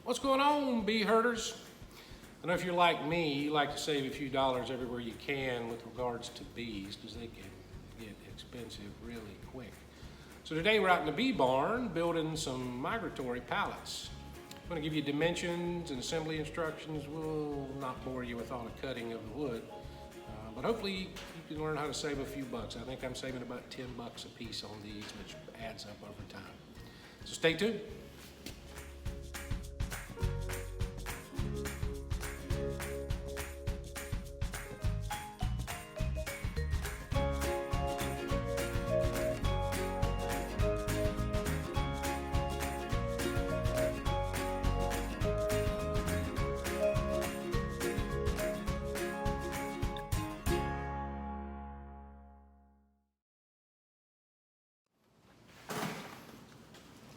What's going on, bee herders? I know if you're like me, you like to save a few dollars everywhere you can with regards to bees because they can get expensive really quick. So today we're out in the bee barn building some migratory pallets. I'm going to give you dimensions and assembly instructions. We'll not bore you with all the cutting of the wood, but hopefully you can learn how to save a few bucks. I think I'm saving about 10 bucks a piece on these, which adds up over time. So stay tuned.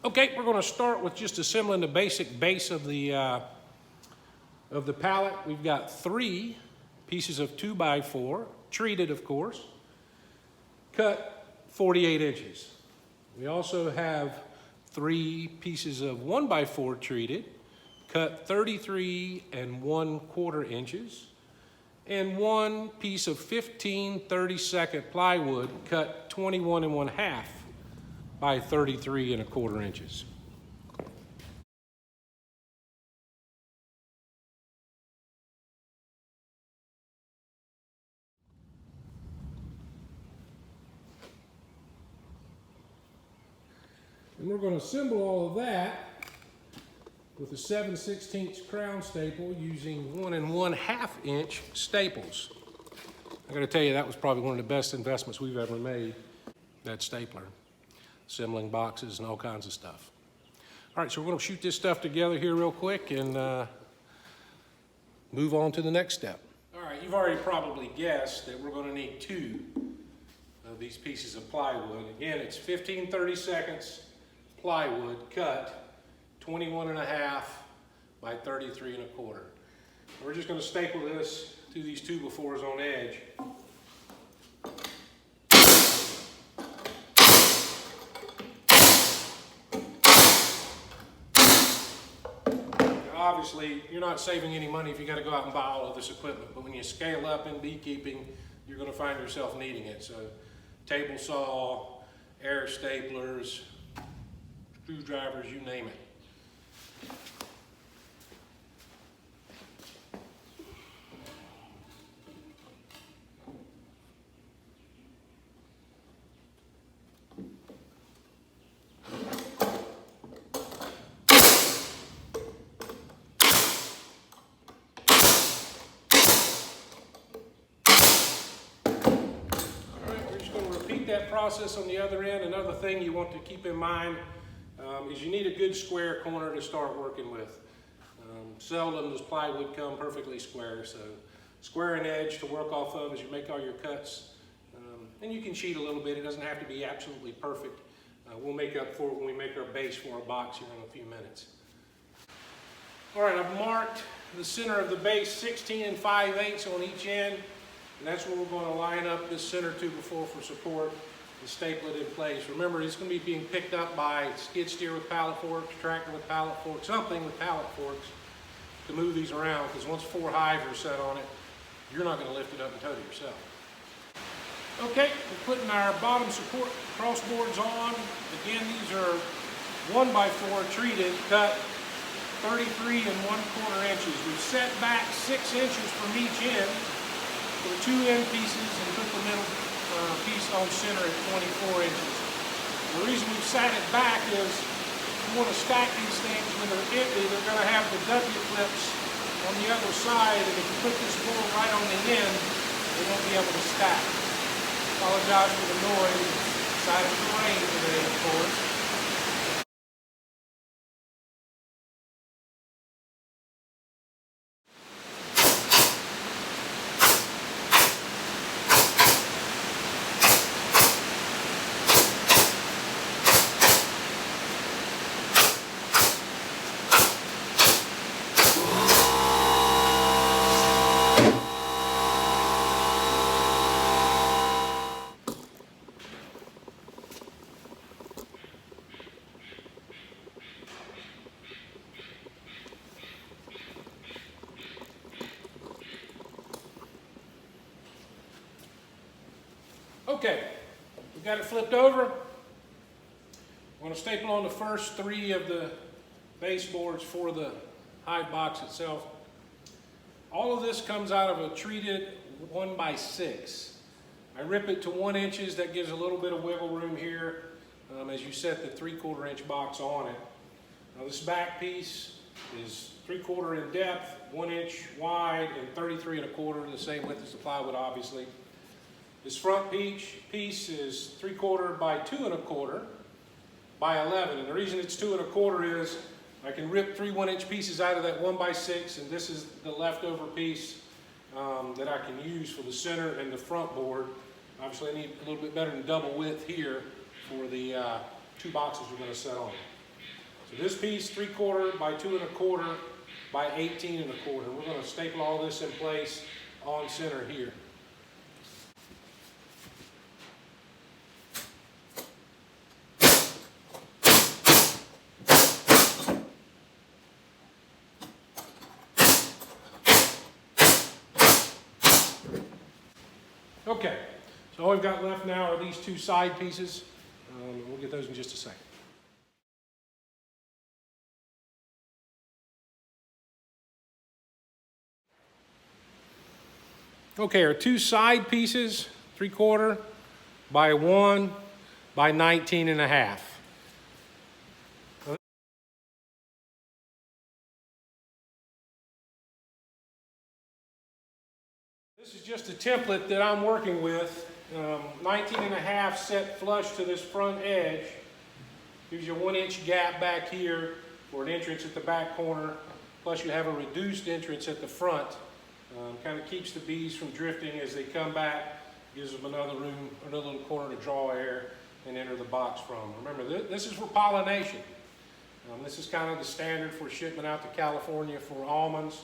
Okay, we're going to start with just assembling the basic base of the pallet. We've got 3 pieces of 2x4, treated of course, cut 48 inches. We also have 3 pieces of 1x4 treated, cut 33 1/4 inches, and 1 piece of 15 32nd plywood cut 21 1/2 by 33 1/4 inches. And we're going to assemble all of that with a 7/16 crown staple using 1 1/2 inch staples. I got to tell you, that was probably one of the best investments we've ever made, that stapler. Assembling boxes and all kinds of stuff. All right, so we're going to shoot this stuff together here real quick and move on to the next step. All right, you've already probably guessed that we're going to need 2 of these pieces of plywood. Again, it's 15 32nd plywood cut 21 1/2 by 33 1/4. We're just going to staple this to these 2x4s on edge. Obviously, you're not saving any money if you got to go out and buy all of this equipment, but when you scale up in beekeeping, you're going to find yourself needing it. So, table saw, air staplers, screwdrivers, you name it. That process on the other end. Another thing you want to keep in mind is you need a good square corner to start working with. Seldom does plywood come perfectly square, so square an edge to work off of as you make all your cuts. And you can cheat a little bit. It doesn't have to be absolutely perfect. We'll make up for it when we make our base for our box here in a few minutes. All right, I've marked the center of the base 16 5/8 on each end. And that's where we're going to line up this center 2x4 for support and staple it in place. Remember, it's going to be being picked up by skid steer with pallet forks, tractor with pallet forks, something with pallet forks to move these around, because once 4 hives are set on it, you're not going to lift it up and tote it yourself. Okay, we're putting our bottom support crossboards on. Again, these are 1x4 treated, cut 33 1/4 inches. We've set back 6 inches from each end for the 2 end pieces and put the middle piece on center at 24 inches. The reason we've sat it back is we want to stack these things when they're empty. They're going to have the W clips on the other side, and if you put this board right on the end, they won't be able to stack. Apologize for the noise. It's decided to rain today, of course. Okay, we've got it flipped over. I'm going to staple on the first 3 of the baseboards for the hide box itself. All of this comes out of a treated 1x6. I rip it to 1 inches. That gives a little bit of wiggle room here as you set the 3/4 inch box on it. Now this back piece is 3/4 in depth, 1 inch wide, and 33 1/4, the same width as the plywood, obviously. This front piece is 3/4 by 2 1/4 by 11, and the reason it's 2 1/4 is I can rip 3 1-inch pieces out of that 1x6, and this is the leftover piece that I can use for the center and the front board. Obviously I need a little bit better than double width here for the 2 boxes we're going to set on. So this piece 3/4 by 2 1/4 by 18 1/4. We're going to staple all this in place on center here. Okay, so all we've got left now are these 2 side pieces. We'll get those in just a second. Okay, our 2 side pieces, 3/4 by 1 by 19 1/2. This is just a template that I'm working with. 19 1/2 set flush to this front edge. Gives you a 1-inch gap back here for an entrance at the back corner. Plus you have a reduced entrance at the front. Kind of keeps the bees from drifting as they come back. Gives them another room, another little corner to draw air and enter the box from. Remember, this is for pollination. This is kind of the standard for shipment out to California for almonds.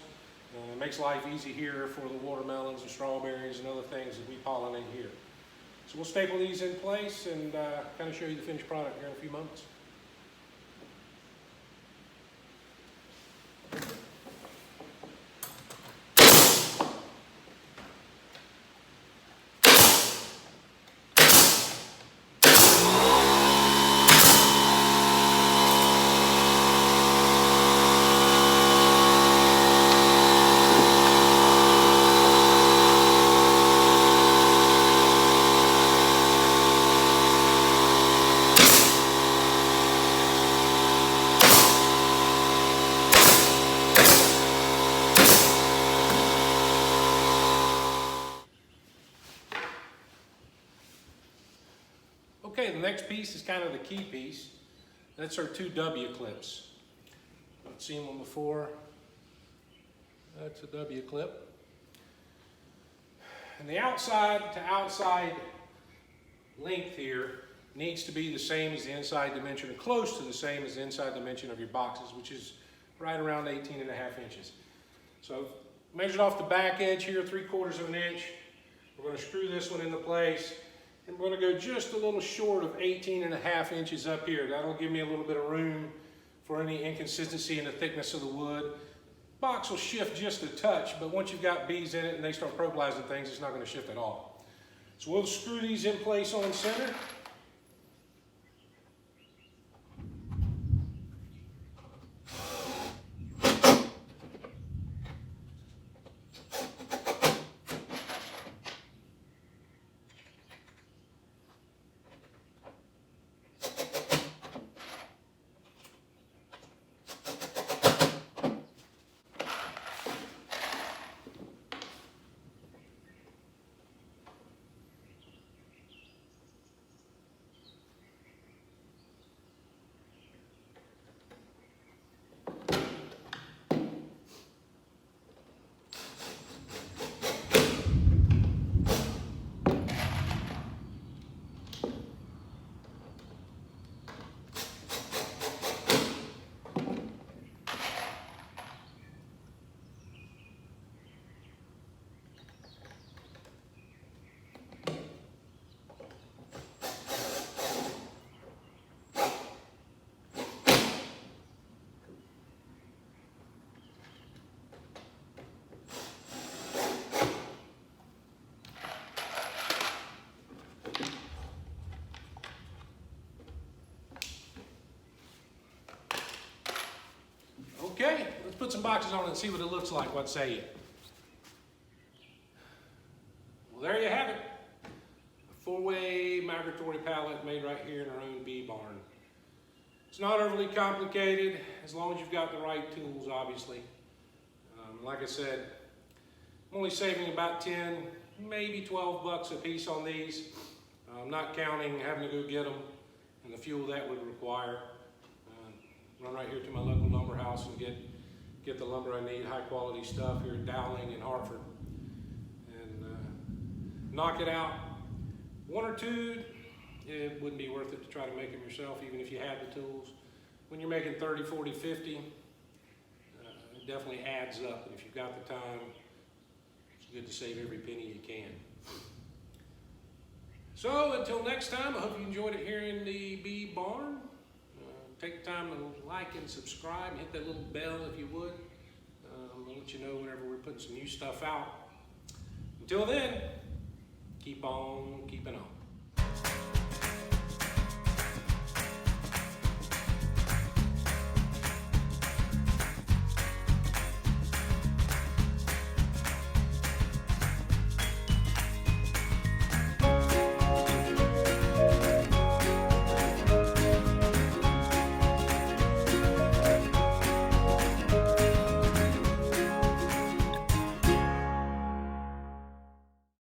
It makes life easy here for the watermelons and strawberries and other things that we pollinate here. So we'll staple these in place and kind of show you the finished product here in a few moments. Okay, the next piece is kind of the key piece. That's our 2 W clips. I've seen one before. That's a W clip. And the outside to outside length here needs to be the same as the inside dimension, or close to the same as the inside dimension of your boxes, which is right around 18 1/2 inches. So measured off the back edge here, 3/4 of an inch. We're going to screw this one into place. And we're going to go just a little short of 18 1/2 inches up here. That'll give me a little bit of room for any inconsistency in the thickness of the wood. Box will shift just a touch, but once you've got bees in it and they start probalizing things, it's not going to shift at all. So we'll screw these in place on center. Okay, let's put some boxes on it and see what it looks like. What say you? Well, there you have it. A 4-way migratory pallet made right here in our own bee barn. It's not overly complicated as long as you've got the right tools, obviously. Like I said, I'm only saving about 10, maybe 12 bucks a piece on these. I'm not counting having to go get them and the fuel that would require. Run right here to my local lumber house and get the lumber I need, high quality stuff here at Dowling in Hartford, and knock it out. 1 or 2, it wouldn't be worth it to try to make them yourself, even if you had the tools. When you're making 30, 40, 50, it definitely adds up. And if you've got the time, it's good to save every penny you can. So until next time, I hope you enjoyed it here in the bee barn. Take the time to like and subscribe and hit that little bell if you would. I'll let you know whenever we're putting some new stuff out. Until then, keep on keeping on.